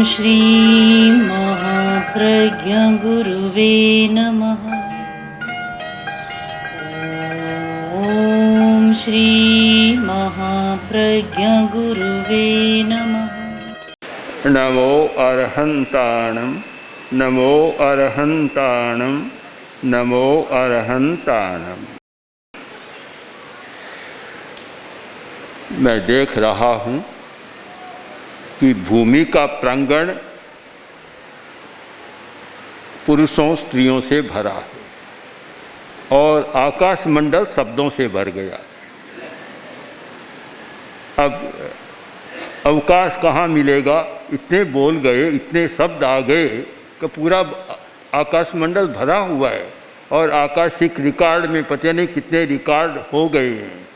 श्री महाप्रज्ञ गुरुवे नमः। ओम श्री महाप्रज्ञ गुरुवे नमः। नमो अरहंताणं नमो अरहंताणं नमो अरहंताणं। मैं देख रहा हूँ कि भूमि का प्रांगण पुरुषों स्त्रियों से भरा है और आकाश मंडल शब्दों से भर गया। अब अवकाश कहाँ मिलेगा? इतने बोल गए, इतने शब्द आ गए कि पूरा आकाश मंडल भरा हुआ है और आकाशिक रिकॉर्ड में पता नहीं कितने रिकॉर्ड हो गए हैं।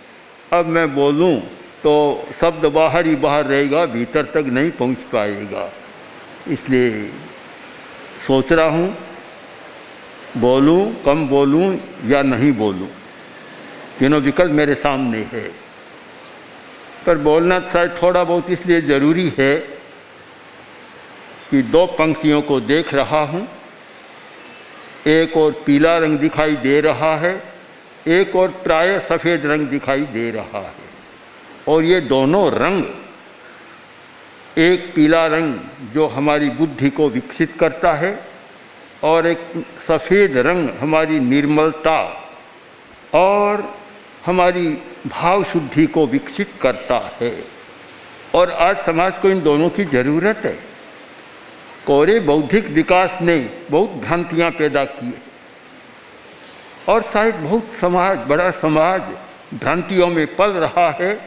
अब मैं बोलूं तो शब्द बाहर ही बाहर रहेगा, भीतर तक नहीं पहुंच पाएगा। इसलिए सोच रहा हूं बोलूं, कम बोलूं या नहीं बोलूं। तीनों विकल्प मेरे सामने है, पर बोलना शायद थोड़ा बहुत इसलिए ज़रूरी है कि दो पंक्तियों को देख रहा हूं। एक और पीला रंग दिखाई दे रहा है, एक और प्राय सफ़ेद रंग दिखाई दे रहा है। और ये दोनों रंग, एक पीला रंग जो हमारी बुद्धि को विकसित करता है और एक सफ़ेद रंग हमारी निर्मलता और हमारी भाव शुद्धि को विकसित करता है। और आज समाज को इन दोनों की ज़रूरत है। कोरे बौद्धिक विकास ने बहुत भ्रांतियाँ पैदा की और शायद बहुत समाज, बड़ा समाज भ्रांतियों में पल रहा है।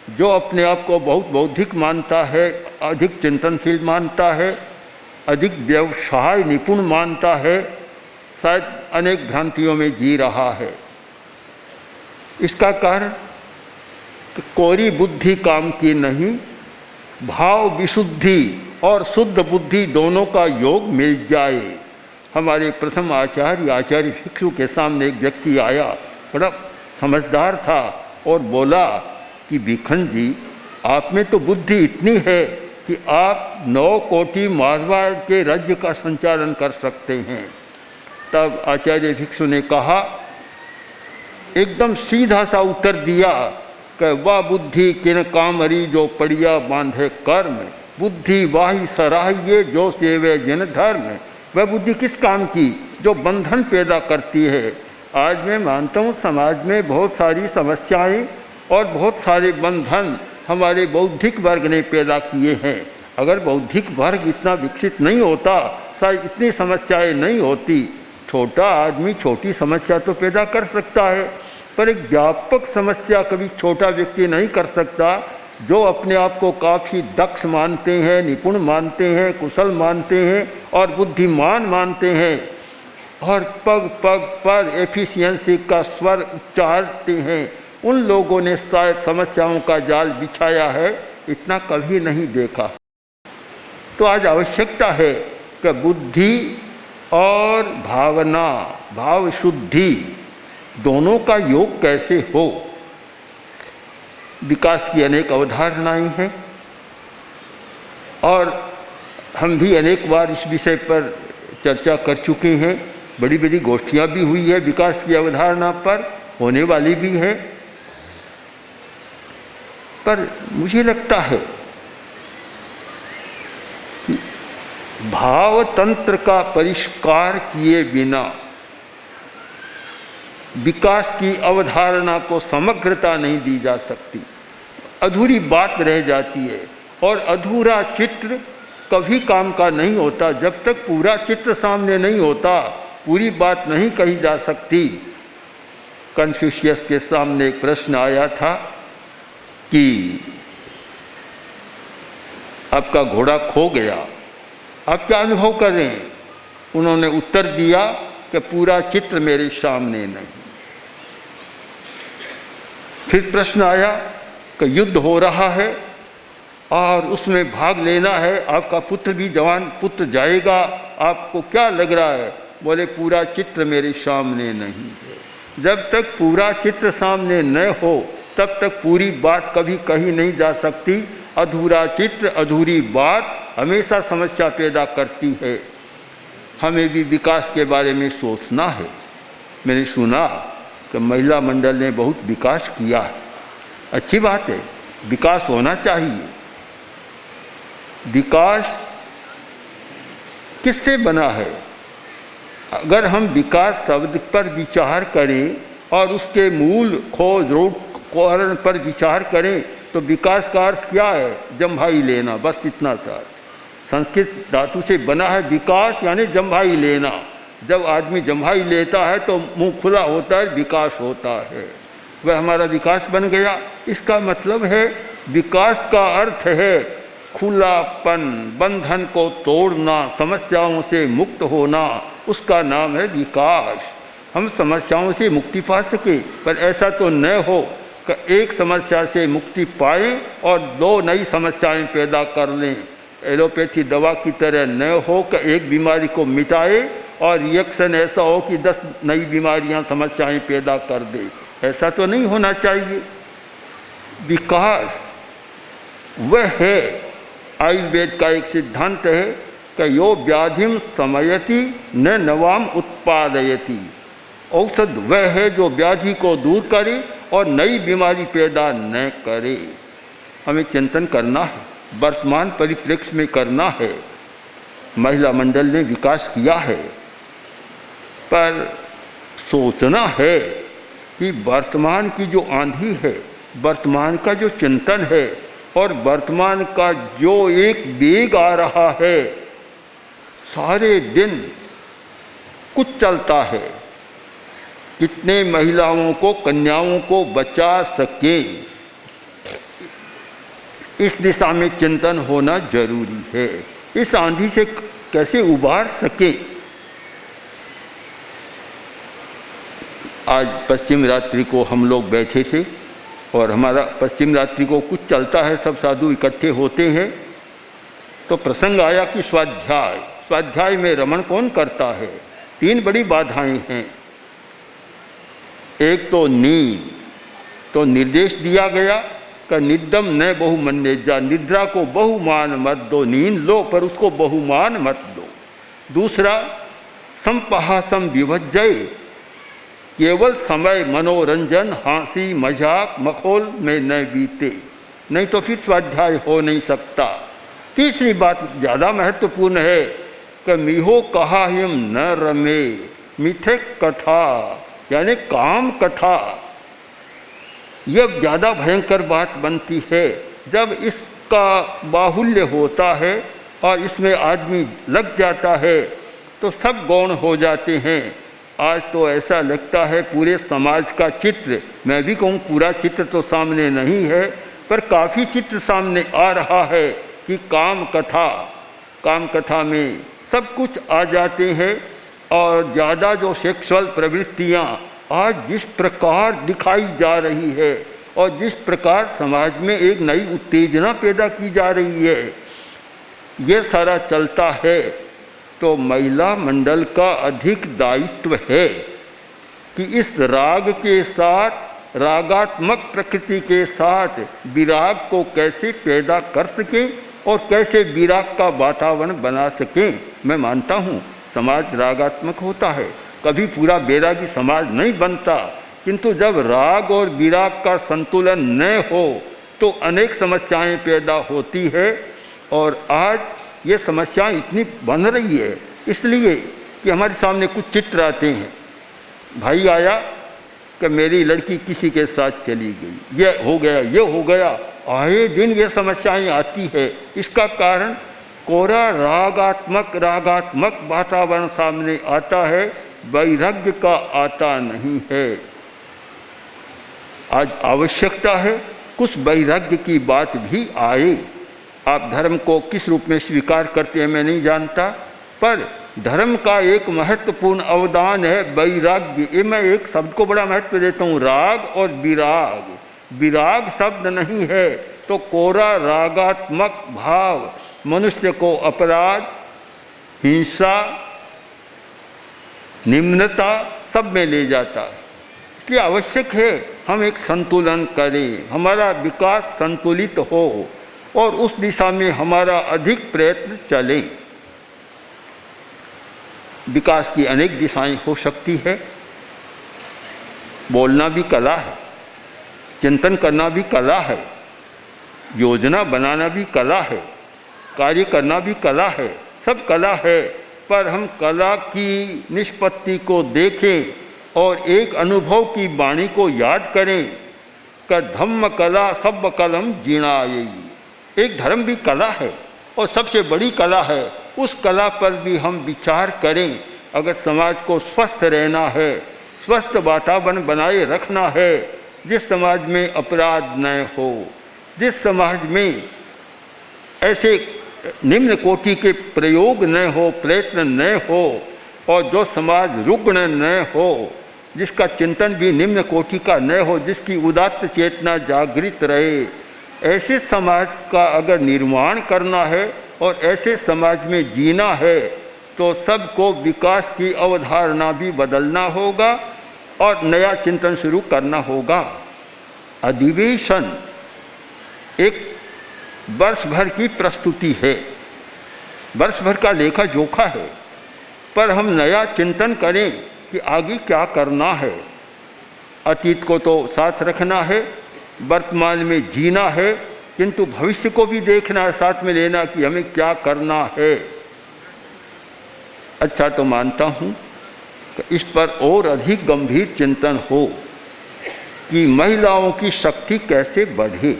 जो अपने आप को बहुत बौद्धिक मानता है, अधिक चिंतनशील मानता है, अधिक व्यवसाय निपुण मानता है, शायद अनेक भ्रांतियों में जी रहा है। इसका कारण कि कोरी बुद्धि काम की नहीं, भाव विशुद्धि और शुद्ध बुद्धि दोनों का योग मिल जाए। हमारे प्रथम आचार्य भिक्षु के सामने एक व्यक्ति आया, बड़ा समझदार था और बोला कि भिखन जी, आप में तो बुद्धि इतनी है कि आप 9 कोटि मारवाड़ के राज्य का संचालन कर सकते हैं। तब आचार्य भिक्षु ने कहा, एकदम सीधा सा उत्तर दिया कि वाह बुद्धि किन कामरी जो पड़िया बांधे कर्म, बुद्धि वाही सराहिए जो सेवे जन धर्म। वह बुद्धि किस काम की? जो बंधन पैदा करती है। आज मैं मानता हूँ समाज में बहुत सारी समस्याएं और बहुत सारे बंधन हमारे बौद्धिक वर्ग ने पैदा किए हैं। अगर बौद्धिक वर्ग इतना विकसित नहीं होता, शायद इतनी समस्याएं नहीं होती। छोटा आदमी छोटी समस्या तो पैदा कर सकता है, पर एक व्यापक समस्या कभी छोटा व्यक्ति नहीं कर सकता। जो अपने आप को काफ़ी दक्ष मानते हैं, निपुण मानते हैं, कुशल मानते हैं और बुद्धिमान मानते हैं और पग पग पर एफिशिएंसी का स्वर उच्चारते हैं, उन लोगों ने शायद समस्याओं का जाल बिछाया है, इतना कभी नहीं देखा। तो आज आवश्यकता है कि बुद्धि और भावना, भाव शुद्धि दोनों का योग कैसे हो। विकास की अनेक अवधारणाएं हैं और हम भी अनेक बार इस विषय पर चर्चा कर चुके हैं। बड़ी बड़ी गोष्ठियां भी हुई है विकास की अवधारणा पर, होने वाली भी है। पर मुझे लगता है कि भाव तंत्र का परिष्कार किए बिना विकास की अवधारणा को समग्रता नहीं दी जा सकती। अधूरी बात रह जाती है और अधूरा चित्र कभी काम का नहीं होता। जब तक पूरा चित्र सामने नहीं होता, पूरी बात नहीं कही जा सकती। कन्फ्यूशियस के सामने एक प्रश्न आया था कि आपका घोड़ा खो गया, आप क्या अनुभव कर रहे हैं? उन्होंने उत्तर दिया कि पूरा चित्र मेरे सामने नहीं। फिर प्रश्न आया कि युद्ध हो रहा है और उसमें भाग लेना है, आपका पुत्र भी जवान पुत्र जाएगा, आपको क्या लग रहा है? बोले पूरा चित्र मेरे सामने नहीं है। जब तक पूरा चित्र सामने न हो तब तक पूरी बात कभी कही नहीं जा सकती। अधूरा चित्र, अधूरी बात हमेशा समस्या पैदा करती है। हमें भी विकास के बारे में सोचना है। मैंने सुना कि महिला मंडल ने बहुत विकास किया है। अच्छी बात है, विकास होना चाहिए। विकास किससे बना है? अगर हम विकास शब्द पर विचार करें और उसके मूल खोज रूट कारण पर विचार करें तो विकास का अर्थ क्या है? जम्भाई लेना, बस इतना सा। संस्कृत धातु से बना है विकास, यानी जम्भाई लेना। जब आदमी जम्भाई लेता है तो मुंह खुला होता है, विकास होता है। वह हमारा विकास बन गया। इसका मतलब है विकास का अर्थ है खुलापन, बंधन को तोड़ना, समस्याओं से मुक्त होना, उसका नाम है विकास। हम समस्याओं से मुक्ति पा सके, पर ऐसा तो न हो कि एक समस्या से मुक्ति पाएं और दो नई समस्याएं पैदा कर लें। एलोपैथी दवा की तरह न हो कि एक बीमारी को मिटाए और रिएक्शन ऐसा हो कि 10 नई बीमारियां, समस्याएं पैदा कर दे। ऐसा तो नहीं होना चाहिए। विकास वह है, आयुर्वेद का एक सिद्धांत है कि यो व्याधिम समयति न नवाम उत्पादयति। औषध वह है जो व्याधि को दूर करे और नई बीमारी पैदा न करे। हमें चिंतन करना है, वर्तमान परिप्रेक्ष्य में करना है। महिला मंडल ने विकास किया है, पर सोचना है कि वर्तमान की जो आंधी है, वर्तमान का जो चिंतन है और वर्तमान का जो एक वेग आ रहा है, सारे दिन कुछ चलता है। कितने महिलाओं को, कन्याओं को बचा सके, इस दिशा में चिंतन होना जरूरी है। इस आंधी से कैसे उबार सके। आज पश्चिम रात्रि को हम लोग बैठे थे और हमारा पश्चिम रात्रि को कुछ चलता है, सब साधु इकट्ठे होते हैं, तो प्रसंग आया कि स्वाध्याय में रमण कौन करता है? 3 बड़ी बाधाएं हैं। एक तो नींद, तो निर्देश दिया गया कि निद्रम न बहुमन्येजा, निद्रा को बहुमान मत दो, नींद लो पर उसको बहुमान मत दो। दूसरा संपहासम विभज्जय, केवल समय मनोरंजन, हंसी मजाक मखौल में न बीते, नहीं तो फिर स्वाध्याय हो नहीं सकता। तीसरी बात ज़्यादा महत्वपूर्ण है कि मीहो कहा हिम न रमे, मिथे कथा यानी काम कथा। यह ज़्यादा भयंकर बात बनती है जब इसका बाहुल्य होता है और इसमें आदमी लग जाता है तो सब गौण हो जाते हैं। आज तो ऐसा लगता है पूरे समाज का चित्र, मैं भी कहूँ पूरा चित्र तो सामने नहीं है, पर काफ़ी चित्र सामने आ रहा है कि काम कथा में सब कुछ आ जाते हैं। और ज़्यादा जो सेक्सुअल प्रवृत्तियाँ आज जिस प्रकार दिखाई जा रही है और जिस प्रकार समाज में एक नई उत्तेजना पैदा की जा रही है, ये सारा चलता है। तो महिला मंडल का अधिक दायित्व है कि इस राग के साथ, रागात्मक प्रकृति के साथ विराग को कैसे पैदा कर सकें और कैसे विराग का वातावरण बना सकें। मैं मानता हूँ समाज रागात्मक होता है, कभी पूरा वैरागी समाज नहीं बनता, किंतु जब राग और विराग का संतुलन न हो तो अनेक समस्याएं पैदा होती है। और आज ये समस्याएं इतनी बन रही है इसलिए कि हमारे सामने कुछ चित्र आते हैं। भाई आया कि मेरी लड़की किसी के साथ चली गई, ये हो गया, ये हो गया। आए दिन ये समस्याएं आती है। इसका कारण कोरा रागात्मक वातावरण सामने आता है, वैराग्य का आता नहीं है। आज आवश्यकता है कुछ वैराग्य की बात भी आए। आप धर्म को किस रूप में स्वीकार करते हैं मैं नहीं जानता, पर धर्म का एक महत्वपूर्ण अवदान है वैराग्य। ये मैं एक शब्द को बड़ा महत्व देता हूँ, राग और विराग। विराग शब्द नहीं है तो कोरा रागात्मक भाव मनुष्य को अपराध, हिंसा, निम्नता सब में ले जाता है। इसलिए आवश्यक है हम एक संतुलन करें, हमारा विकास संतुलित हो और उस दिशा में हमारा अधिक प्रयत्न चले। विकास की अनेक दिशाएं हो सकती है। बोलना भी कला है, चिंतन करना भी कला है, योजना बनाना भी कला है, कार्य करना भी कला है, सब कला है। पर हम कला की निष्पत्ति को देखें और एक अनुभव की वाणी को याद करें कि धम्म कला सब कलम जीणायि। एक धर्म भी कला है और सबसे बड़ी कला है। उस कला पर भी हम विचार करें। अगर समाज को स्वस्थ रहना है, स्वस्थ वातावरण बनाए रखना है, जिस समाज में अपराध न हो, जिस समाज में ऐसे निम्न कोटि के प्रयोग न हो, प्रयत्न न हो, और जो समाज रुग्ण न हो, जिसका चिंतन भी निम्न कोटि का न हो, जिसकी उदात्त चेतना जागृत रहे, ऐसे समाज का अगर निर्माण करना है और ऐसे समाज में जीना है तो सबको विकास की अवधारणा भी बदलना होगा और नया चिंतन शुरू करना होगा। अधिवेशन एक वर्ष भर की प्रस्तुति है, वर्ष भर का लेखा जोखा है, पर हम नया चिंतन करें कि आगे क्या करना है। अतीत को तो साथ रखना है, वर्तमान में जीना है, किंतु भविष्य को भी देखना है, साथ में लेना कि हमें क्या करना है। अच्छा, तो मानता हूँ कि इस पर और अधिक गंभीर चिंतन हो कि महिलाओं की शक्ति कैसे बढ़े।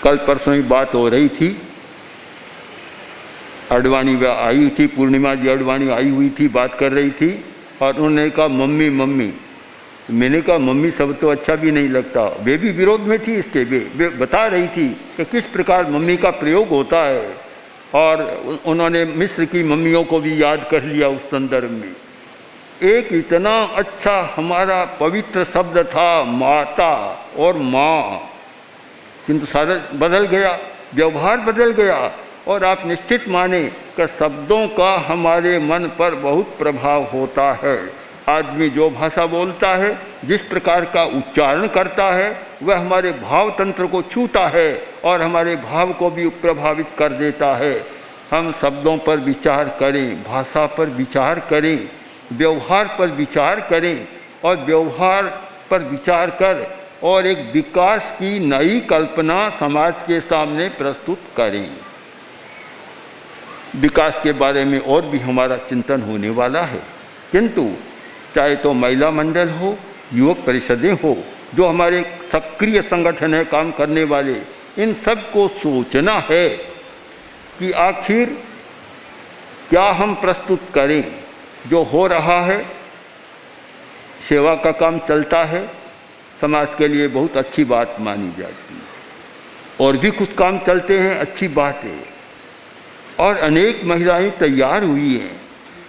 कल परसों ही बात हो रही थी, अडवाणी आई थी, पूर्णिमा जी अडवाणी आई हुई थी, बात कर रही थी और उन्होंने कहा मम्मी मम्मी। मैंने कहा मम्मी सब तो अच्छा भी नहीं लगता। वे भी विरोध में थी इसके। वे बता रही थी कि किस प्रकार मम्मी का प्रयोग होता है और उन्होंने मिस्र की मम्मियों को भी याद कर लिया उस संदर्भ में। एक इतना अच्छा हमारा पवित्र शब्द था माता और माँ, किंतु सारा बदल गया, व्यवहार बदल गया। और आप निश्चित माने कि शब्दों का हमारे मन पर बहुत प्रभाव होता है। आदमी जो भाषा बोलता है, जिस प्रकार का उच्चारण करता है, वह हमारे भाव तंत्र को छूता है और हमारे भाव को भी प्रभावित कर देता है। हम शब्दों पर विचार करें, भाषा पर विचार करें, व्यवहार पर विचार करें और व्यवहार पर विचार कर और एक विकास की नई कल्पना समाज के सामने प्रस्तुत करें। विकास के बारे में और भी हमारा चिंतन होने वाला है, किंतु चाहे तो महिला मंडल हो, युवक परिषदें हो, जो हमारे सक्रिय संगठन है काम करने वाले, इन सब को सोचना है कि आखिर क्या हम प्रस्तुत करें। जो हो रहा है, सेवा का काम चलता है, समाज के लिए बहुत अच्छी बात मानी जाती है। और भी कुछ काम चलते हैं, अच्छी बात है। और अनेक महिलाएं तैयार हुई हैं,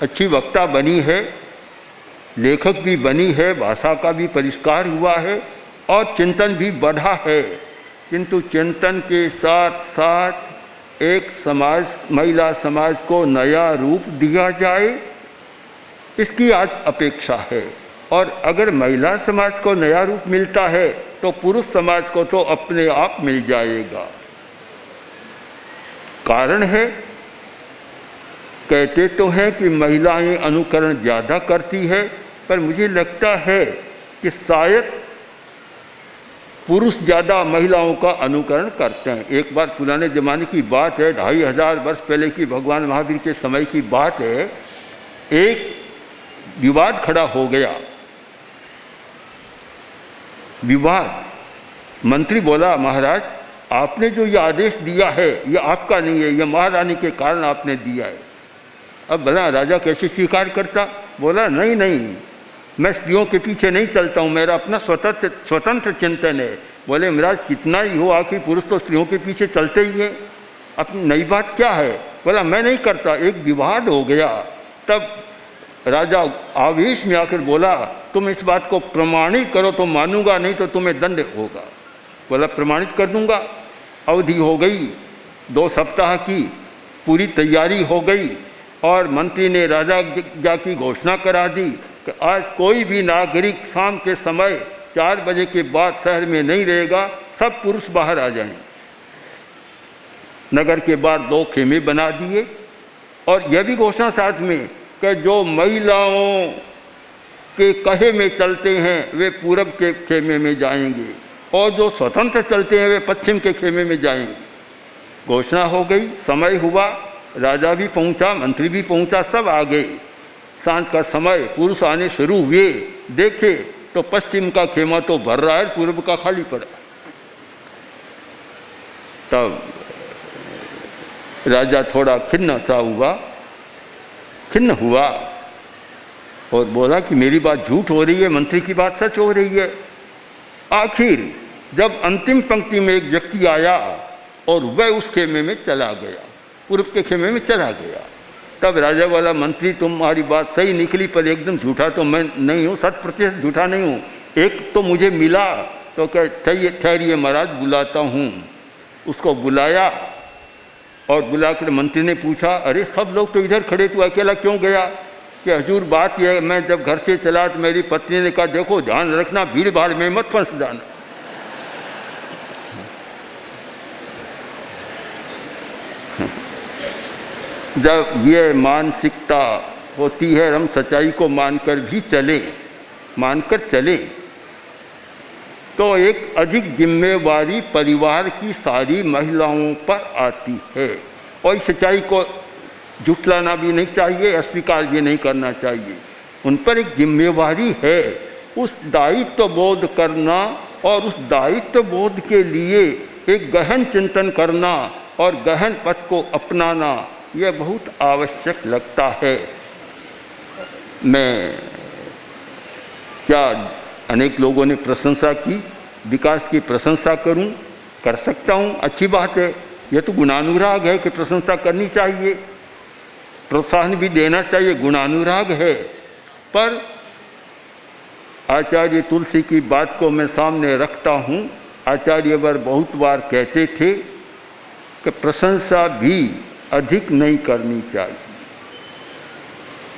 अच्छी वक्ता बनी है, लेखक भी बनी है, भाषा का भी परिष्कार हुआ है और चिंतन भी बढ़ा है। किंतु चिंतन के साथ साथ एक समाज, महिला समाज को नया रूप दिया जाए, इसकी आज अपेक्षा है। और अगर महिला समाज को नया रूप मिलता है तो पुरुष समाज को तो अपने आप मिल जाएगा। कारण है, कहते तो हैं कि महिलाएं अनुकरण ज़्यादा करती है, पर मुझे लगता है कि शायद पुरुष ज़्यादा महिलाओं का अनुकरण करते हैं। एक बार पुराने ज़माने की बात है, 2500 वर्ष पहले की, भगवान महावीर के समय की बात है। एक विवाद खड़ा हो गया। विवाद, मंत्री बोला महाराज आपने जो ये आदेश दिया है ये आपका नहीं है, ये महारानी के कारण आपने दिया है। अब भला राजा कैसे स्वीकार करता? बोला नहीं नहीं, मैं स्त्रियों के पीछे नहीं चलता हूँ, मेरा अपना स्वतंत्र चिंतन है। बोले महाराज कितना ही हो, आखिर पुरुष तो स्त्रियों के पीछे चलते ही हैं, अपनी नई बात क्या है? बोला मैं नहीं करता। एक विवाद हो गया। तब राजा आवेश में आकर बोला तुम इस बात को प्रमाणित करो तो मानूंगा, नहीं तो तुम्हें दंड होगा। बोला प्रमाणित कर दूंगा। अवधि हो गई, 2 सप्ताह की पूरी तैयारी हो गई और मंत्री ने राजा की घोषणा करा दी कि आज कोई भी नागरिक शाम के समय 4 बजे के बाद शहर में नहीं रहेगा, सब पुरुष बाहर आ जाएं। नगर के बाहर 2 खेमे बना दिए और यह भी घोषणा साथ में कि जो महिलाओं के कहे में चलते हैं वे पूरब के खेमे में जाएंगे और जो स्वतंत्र चलते हैं वे पश्चिम के खेमे में जाएंगे। घोषणा हो गई, समय हुआ, राजा भी पहुंचा, मंत्री भी पहुंचा, सब आ गए। सांझ का समय, पुरुष आने शुरू हुए, देखे तो पश्चिम का खेमा तो भर रहा है, पूर्व का खाली पड़ा। तब राजा थोड़ा खिन्न हुआ और बोला कि मेरी बात झूठ हो रही है, मंत्री की बात सच हो रही है। आखिर जब अंतिम पंक्ति में एक व्यक्ति आया और वह उस खेमे में चला गया, पूर्व के खेमे में चला गया, तब राजा वाला, मंत्री तुम्हारी बात सही निकली पर एकदम झूठा तो मैं नहीं हूँ, 100% झूठा नहीं हूँ। एक तो मुझे मिला तो क्या ठहरिए महाराज, बुलाता हूँ। उसको बुलाया और बुलाकर मंत्री ने पूछा, अरे सब लोग तो इधर खड़े, तू अकेला क्यों गया? कि हजूर बात यह है, मैं जब घर से चला तो मेरी पत्नी ने कहा देखो ध्यान रखना, भीड़ भाड़ में मत फंस जाना। जब ये मानसिकता होती है, हम सच्चाई को मानकर चले तो एक अधिक जिम्मेवारी परिवार की सारी महिलाओं पर आती है। और सच्चाई को झुठलाना भी नहीं चाहिए, अस्वीकार भी नहीं करना चाहिए। उन पर एक जिम्मेवारी है, उस दायित्व बोध करना और उस दायित्व बोध के लिए एक गहन चिंतन करना और गहन पथ को अपनाना, यह बहुत आवश्यक लगता है। मैं क्या अनेक लोगों ने प्रशंसा की, विकास की प्रशंसा कर सकता हूँ, अच्छी बात है। यह तो गुणानुराग है कि प्रशंसा करनी चाहिए, प्रोत्साहन भी देना चाहिए, गुणानुराग है। पर आचार्य तुलसी की बात को मैं सामने रखता हूँ। आचार्यवर बहुत बार कहते थे कि प्रशंसा भी अधिक नहीं करनी चाहिए।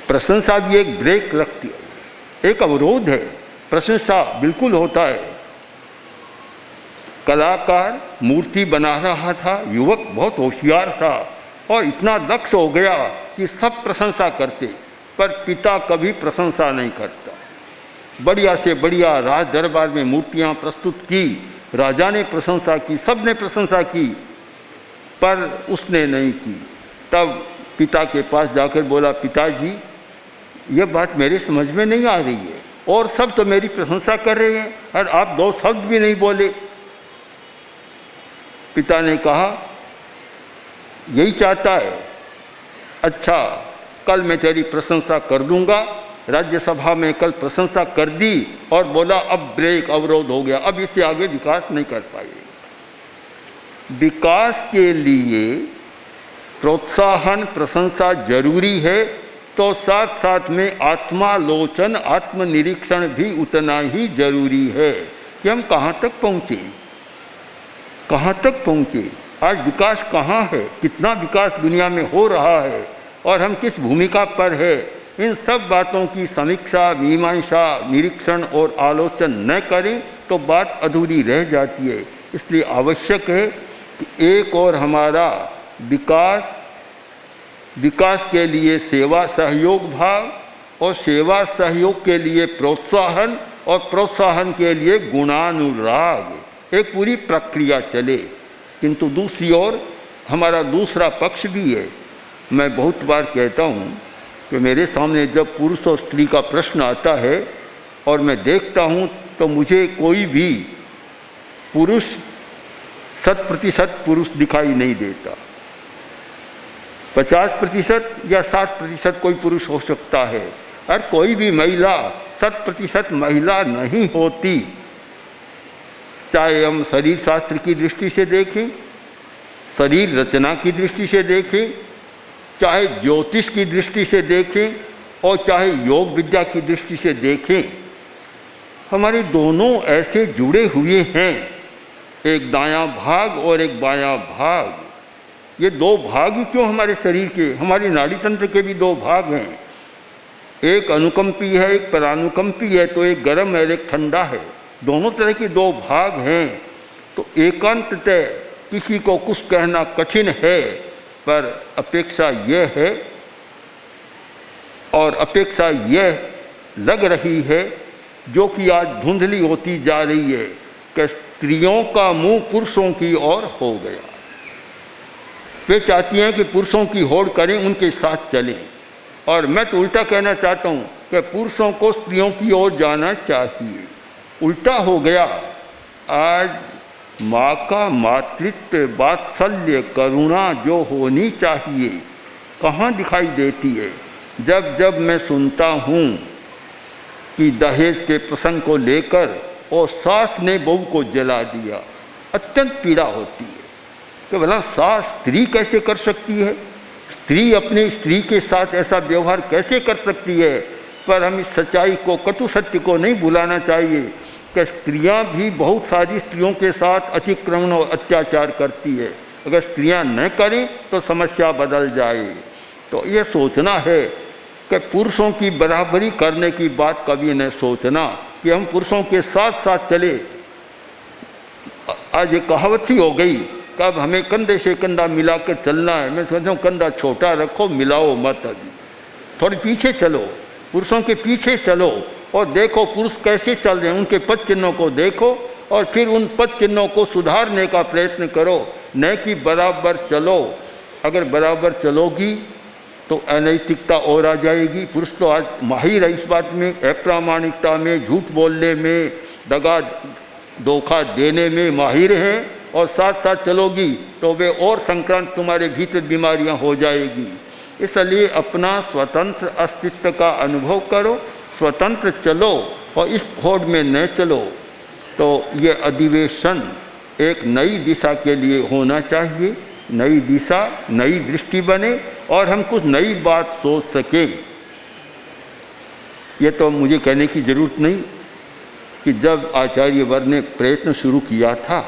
प्रशंसा भी एक ब्रेक लगती है, एक अवरोध है। प्रशंसा बिल्कुल होता है। कलाकार मूर्ति बना रहा था, युवक बहुत होशियार था और इतना दक्ष हो गया कि सब प्रशंसा करते, पर पिता कभी प्रशंसा नहीं करता। बढ़िया से बढ़िया राज दरबार में मूर्तियां प्रस्तुत की, राजा ने प्रशंसा की, सब ने प्रशंसा की, पर उसने नहीं की। तब पिता के पास जाकर बोला, पिताजी ये बात मेरे समझ में नहीं आ रही है, और सब तो मेरी प्रशंसा कर रहे हैं और आप 2 शब्द भी नहीं बोले। पिता ने कहा, यही चाहता है, अच्छा कल मैं तेरी प्रशंसा कर दूंगा। राज्यसभा में कल प्रशंसा कर दी और बोला अब ब्रेक, अवरोध हो गया, अब इससे आगे विकास नहीं कर पाएंगे। विकास के लिए प्रोत्साहन, प्रशंसा जरूरी है, तो साथ साथ में आत्मालोचन, आत्मनिरीक्षण भी उतना ही जरूरी है कि हम कहाँ तक पहुँचे, आज विकास कहाँ है, कितना विकास दुनिया में हो रहा है और हम किस भूमिका पर है। इन सब बातों की समीक्षा, मीमांसा, निरीक्षण और आलोचन न करें तो बात अधूरी रह जाती है। इसलिए आवश्यक है कि एक और हमारा विकास के लिए सेवा सहयोग भाव और सेवा सहयोग के लिए प्रोत्साहन और प्रोत्साहन के लिए गुणानुराग, एक पूरी प्रक्रिया चले। किंतु दूसरी ओर हमारा दूसरा पक्ष भी है। मैं बहुत बार कहता हूँ कि मेरे सामने जब पुरुष और स्त्री का प्रश्न आता है और मैं देखता हूँ तो मुझे कोई भी पुरुष 100% पुरुष दिखाई नहीं देता। 50% या 60% कोई पुरुष हो सकता है, और कोई भी महिला 100% महिला नहीं होती। चाहे हम शरीर शास्त्र की दृष्टि से देखें, शरीर रचना की दृष्टि से देखें, चाहे ज्योतिष की दृष्टि से देखें और चाहे योग विद्या की दृष्टि से देखें, हमारे दोनों ऐसे जुड़े हुए हैं, एक दायां भाग और एक बायां भाग। ये 2 भाग ही क्यों हमारे शरीर के, हमारी नाड़ी तंत्र के भी 2 भाग हैं। एक अनुकंपी है, एक परानुकंपी है, तो एक गर्म है, एक ठंडा है। दोनों तरह के 2 भाग हैं। तो एकांततः किसी को कुछ कहना कठिन है, पर अपेक्षा यह है और अपेक्षा यह लग रही है, जो कि आज धुंधली होती जा रही है, कि स्त्रियों का मुंह पुरुषों की ओर हो गया। वे चाहती हैं कि पुरुषों की होड़ करें, उनके साथ चलें, और मैं तो उल्टा कहना चाहता हूँ कि पुरुषों को स्त्रियों की ओर जाना चाहिए। उल्टा हो गया। आज माँ का मातृत्व, वात्सल्य, करुणा जो होनी चाहिए कहाँ दिखाई देती है। जब जब मैं सुनता हूँ कि दहेज के प्रसंग को लेकर और सास ने बहू को जला दिया, अत्यंत पीड़ा होती है कि भला सास स्त्री कैसे कर सकती है, स्त्री अपने स्त्री के साथ ऐसा व्यवहार कैसे कर सकती है। पर हम इस सच्चाई को, कटु सत्य को नहीं भुलाना चाहिए कि स्त्रियां भी बहुत सारी स्त्रियों के साथ अतिक्रमण और अत्याचार करती है। अगर स्त्रियां न करें तो समस्या बदल जाए। तो ये सोचना है कि पुरुषों की बराबरी करने की बात कभी न सोचना कि हम पुरुषों के साथ साथ चले। आज ये कहावत सी हो गई, कब हमें कंधे से कंधा मिलाकर चलना है। मैं सोचता हूँ कंधा छोटा रखो, मिलाओ मत, अभी थोड़ी पीछे चलो, पुरुषों के पीछे चलो और देखो पुरुष कैसे चल रहे हैं, उनके पद चिन्हों को देखो और फिर उन पद चिन्हों को सुधारने का प्रयत्न करो, न कि बराबर चलो। अगर बराबर चलोगी तो अनैतिकता और आ जाएगी। पुरुष तो आज माहिर है इस बात में, अप्रामाणिकता में, झूठ बोलने में, दगा धोखा देने में माहिर हैं, और साथ साथ चलोगी तो वे और संक्रांत तुम्हारे भीतर बीमारियां हो जाएगी। इसलिए अपना स्वतंत्र अस्तित्व का अनुभव करो, स्वतंत्र चलो और इस होड़ में न चलो। तो ये अधिवेशन एक नई दिशा के लिए होना चाहिए, नई दिशा, नई दृष्टि बने और हम कुछ नई बात सोच सकें। ये तो मुझे कहने की ज़रूरत नहीं कि जब आचार्यवर ने प्रयत्न शुरू किया था,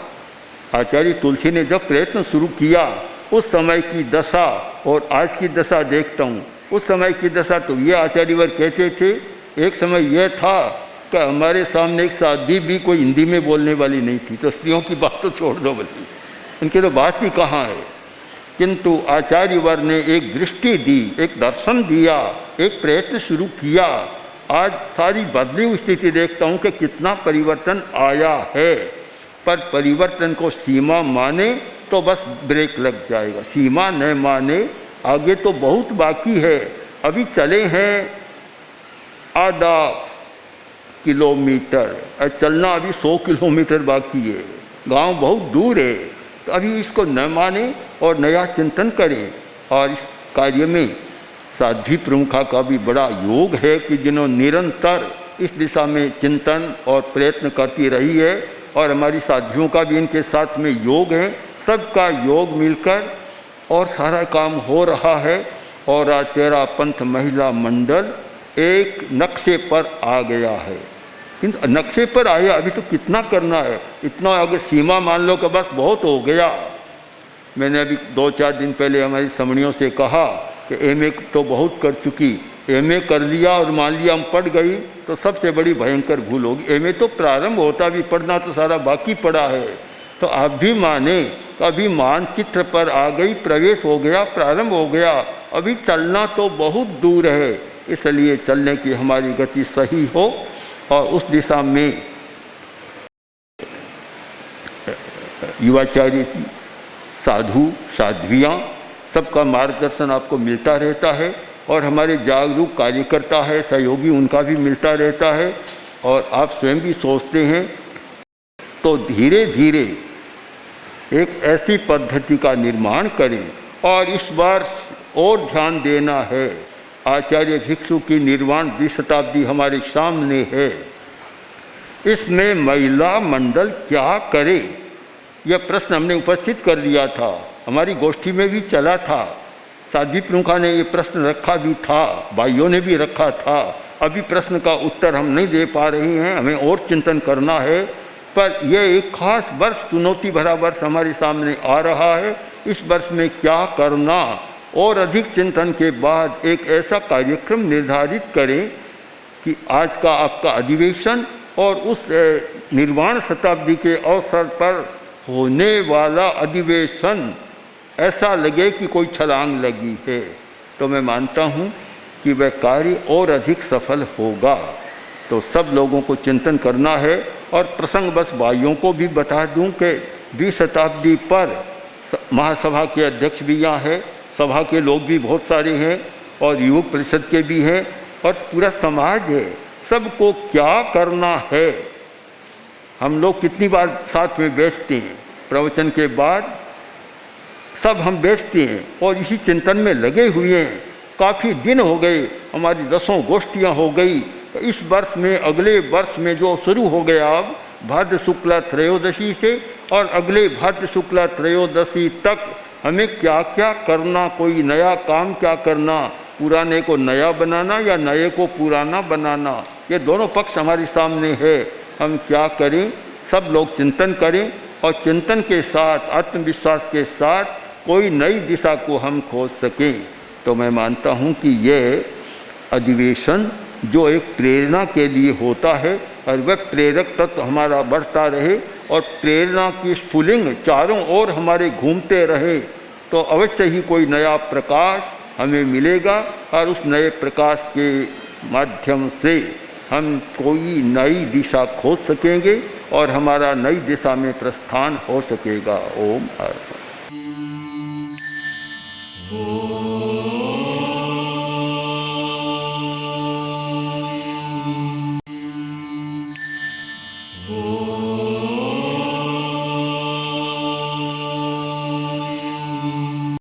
आचार्य तुलसी ने जब प्रयत्न शुरू किया, उस समय की दशा और आज की दशा देखता हूँ। उस समय की दशा तो ये आचार्यवर कहते थे, एक समय यह था कि हमारे सामने एक साध्वी भी कोई हिंदी में बोलने वाली नहीं थी, तो स्त्रियों की बात तो छोड़ दो बल्कि, उनकी तो बात ही कहाँ है। किंतु आचार्यवर ने एक दृष्टि दी, एक दर्शन दिया, एक प्रयत्न शुरू किया। आज सारी बदली हुई स्थिति देखता हूँ कि कितना परिवर्तन आया है, पर परिवर्तन को सीमा माने तो बस ब्रेक लग जाएगा, सीमा न माने आगे तो बहुत बाकी है। अभी चले हैं आधा किलोमीटर, चलना अभी 100 किलोमीटर बाकी है, गांव बहुत दूर है। तो अभी इसको न माने और नया चिंतन करें। और इस कार्य में साध्वी प्रमुखा का भी बड़ा योग है कि जिन्होंने निरंतर इस दिशा में चिंतन और प्रयत्न करती रही है, और हमारी साध्वियों का भी इनके साथ में योग है। सबका योग मिलकर और सारा काम हो रहा है। और आज तेरा पंथ महिला मंडल एक नक्शे पर आ गया है। किंतु नक्शे पर आया, अभी तो कितना करना है, इतना अगर सीमा मान लो कि बस बहुत हो गया। मैंने अभी 2-4 दिन पहले हमारी समणियों से कहा कि एमए तो बहुत कर चुकी, एमए कर लिया और मान लिया हम पढ़ गई तो सबसे बड़ी भयंकर भूल होगी। एमए तो प्रारंभ होता भी, पढ़ना तो सारा बाकी पड़ा है। तो आप भी माने, अभी मानचित्र पर आ गई, प्रवेश हो गया, प्रारंभ हो गया, अभी चलना तो बहुत दूर है। इसलिए चलने की हमारी गति सही हो और उस दिशा में युवाचार्य, साधु, साध्वियाँ, सबका मार्गदर्शन आपको मिलता रहता है। और हमारे जागरूक कार्यकर्ता है, सहयोगी, उनका भी मिलता रहता है। और आप स्वयं भी सोचते हैं तो धीरे धीरे एक ऐसी पद्धति का निर्माण करें। और इस बार और ध्यान देना है, आचार्य भिक्षु की निर्वाण द्विशताब्दी हमारे सामने है। इसमें महिला मंडल क्या करे, यह प्रश्न हमने उपस्थित कर दिया था, हमारी गोष्ठी में भी चला था। साध्वी प्रमुखा ने ये प्रश्न रखा भी था, भाइयों ने भी रखा था। अभी प्रश्न का उत्तर हम नहीं दे पा रहे हैं, हमें और चिंतन करना है। पर यह एक खास वर्ष, चुनौती भरा वर्ष हमारे सामने आ रहा है। इस वर्ष में क्या करना, और अधिक चिंतन के बाद एक ऐसा कार्यक्रम निर्धारित करें कि आज का आपका अधिवेशन और उस निर्वाण शताब्दी के अवसर पर होने वाला अधिवेशन ऐसा लगे कि कोई छलांग लगी है, तो मैं मानता हूँ कि वह कार्य और अधिक सफल होगा। तो सब लोगों को चिंतन करना है। और प्रसंग बस भाइयों को भी बता दूं कि 20 शताब्दी पर महासभा के अध्यक्ष भी यहाँ हैं, सभा के लोग भी बहुत सारे हैं और युवक परिषद के भी हैं और पूरा समाज है। सबको क्या करना है, हम लोग कितनी बार साथ में बैठते हैं, प्रवचन के बाद सब हम बैठते हैं और इसी चिंतन में लगे हुए हैं। काफ़ी दिन हो गए, हमारी 10 गोष्ठियाँ हो गई। तो इस वर्ष में, अगले वर्ष में जो शुरू हो गया अब भाद्र शुक्ला त्रयोदशी से, और अगले भाद्र शुक्ला त्रयोदशी तक हमें क्या क्या करना, कोई नया काम क्या करना, पुराने को नया बनाना या नए को पुराना बनाना, ये दोनों पक्ष हमारे सामने है। हम क्या करें, सब लोग चिंतन करें और चिंतन के साथ, आत्मविश्वास के साथ कोई नई दिशा को हम खोज सकें। तो मैं मानता हूँ कि यह अधिवेशन जो एक प्रेरणा के लिए होता है और वह प्रेरक तत्व हमारा बढ़ता रहे और प्रेरणा की स्फुलिंग चारों ओर हमारे घूमते रहे, तो अवश्य ही कोई नया प्रकाश हमें मिलेगा और उस नए प्रकाश के माध्यम से हम कोई नई दिशा खोज सकेंगे और हमारा नई दिशा में प्रस्थान हो सकेगा। ओम हर